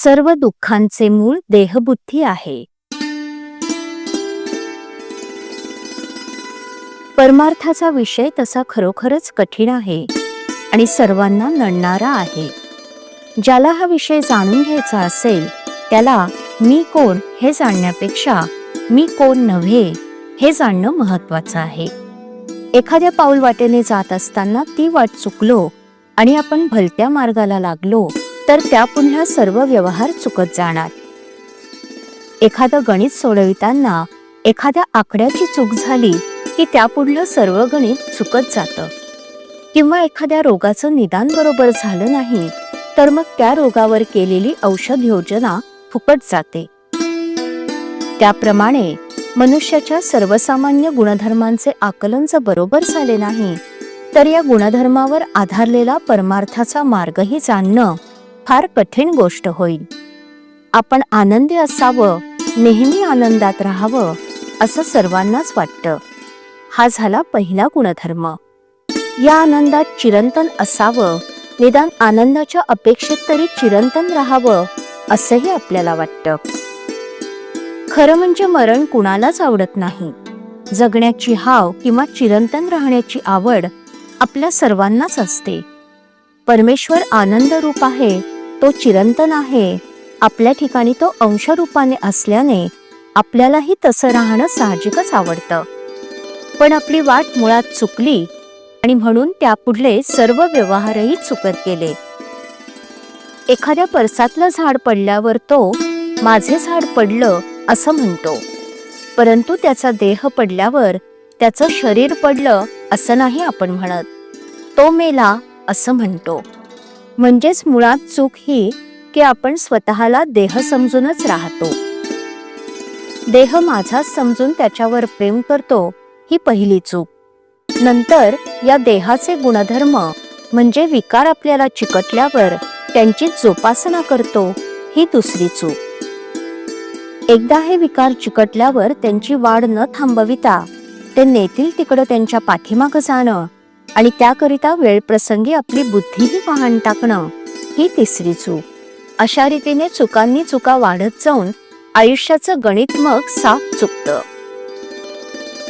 सर्व दुःखांचे मूळ देहबुद्धी आहे. परमार्थाचा विषय तसा खरोखरच कठीण आहे आणि सर्वांना नडणारा आहे. ज्याला हा विषय जाणून घ्यायचा असेल त्याला मी कोण हे जाणण्यापेक्षा मी कोण नव्हे हे जाणणं महत्वाचं आहे. एखाद्या पाऊल वाटेने जात असताना ती वाट चुकलो आणि आपण भलत्या मार्गाला लागलो तर त्यापुढला सर्व व्यवहार चुकत जाणार. एखादं गणित सोडविताना एखाद्या आकड्याची चूक झाली की त्यापुढलं सर्व गणित चुकत जातं. किंवा एखाद्या रोगाचं निदान बरोबर झालं नाही तर मग त्या रोगावर केलेली औषध योजना फुकट जाते. त्याप्रमाणे मनुष्याच्या सर्वसामान्य गुणधर्मांचे आकलन जर बरोबर झाले नाही तर या गुणधर्मावर आधारलेला परमार्थाचा मार्गही जाणणं फार कठीण गोष्ट होईल. आपण आनंदी असावं, नेहमी आनंदात राहावं असं सर्वांनाच वाटतं. हा झाला पहिला गुणधर्म. या आनंदात चिरंतन असावं, निदान आनंदाच्या अपेक्षेत तरी चिरंतन राहावं असंही आपल्याला वाटतं. खरं म्हणजे मरण कुणालाच आवडत नाही. जगण्याची हाव किंवा चिरंतन राहण्याची आवड आपल्या सर्वांनाच असते. परमेश्वर आनंद रूप आहे, तो चिरंतन आहे. आपल्या ठिकाणी तो अंशरूपाने असल्याने आपल्यालाही तसं राहणं साहजिकच आवडतं. पण आपली वाट मुळात चुकली आणि म्हणून त्यापुढले सर्व व्यवहारही चुकत गेले. एखाद्या परसातलं झाड पडल्यावर तो माझे झाड पडलं असं म्हणतो, परंतु त्याचा देह पडल्यावर त्याचं शरीर पडलं असं नाही आपण म्हणत. तो मेला असं म्हणतो. म्हणजेच मुळात चूक ही की आपण स्वतःला देह समजूनच राहतो. देह माझाच समजून त्याच्यावर प्रेम करतो ही पहिली चूक. नंतर या देहाचे गुणधर्म म्हणजे विकार आपल्याला चिकटल्यावर त्यांची जोपासना करतो ही दुसरी चूक. एकदा हे विकार चिकटल्यावर त्यांची वाढ न थांबविता ते नेतील तिकडं त्यांच्या पाठीमागं जाणं आणि त्याकरिता वेळप्रसंगी आपली बुद्धीही वाहन टाकणं ही तिसरी चूक. अशा रीतीने चुकांनी चुका वाढत जाऊन आयुष्याचं गणित मग साफ चुकतं.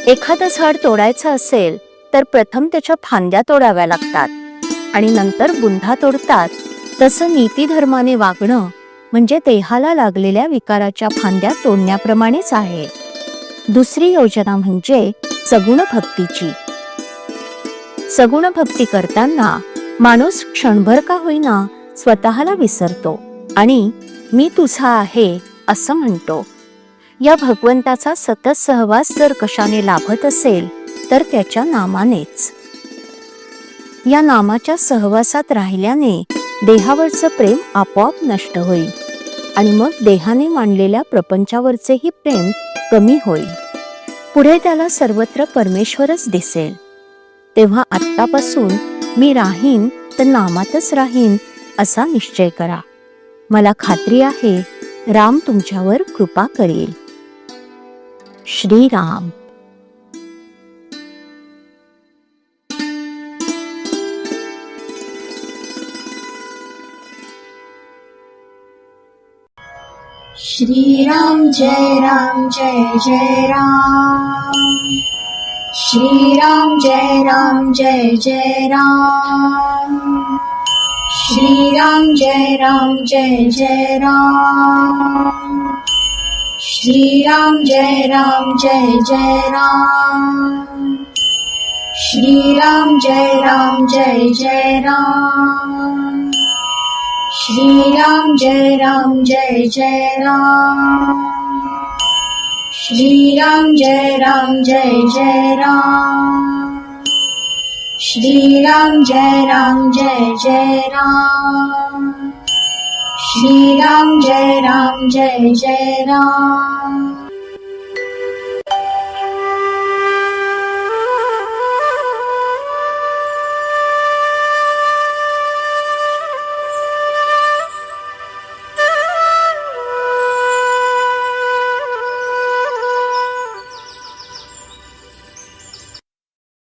एखादं झाड तोडायचं असेल तर प्रथम त्याच्या फांद्या तोडाव्या लागतात आणि नंतर बुंधा तोडतात. तसं नीती धर्माने वागणं म्हणजे देहाला लागलेल्या विकाराच्या फांद्या तोडण्याप्रमाणेच आहे. दुसरी योजना म्हणजे सगुण भक्तीची. सगुण भक्ती करताना माणूस क्षणभर का होईना स्वतःला विसरतो आणि मी तुझा आहे असं म्हणतो. या भगवंताचा सतत सहवास जर कशाने लाभत असेल तर त्याच्या नामानेच. या नामाच्या सहवासात राहिल्याने देहावरचं प्रेम आपोआप नष्ट होईल आणि मग देहाने मांडलेल्या प्रपंचावरचेही प्रेम कमी होईल. पुढे त्याला सर्वत्र परमेश्वरच दिसेल. तेव्हा आत्तापासून मी राहीन तर नामातच राहीन असा निश्चय करा. मला खात्री आहे राम तुमच्यावर कृपा करेल. श्रीराम. श्रीराम जय राम जय जय राम. श्रीराम जय राम जय जय राम. श्रीराम जय राम जय जय राम. श्रीराम जय राम जय जय राम. श्रीराम जय राम जय जय राम. श्रीराम जय राम जय जय राम. श्रीराम जय राम जय जय राम. श्रीराम जय राम जय जय राम. श्रीराम जय राम जय जय राम.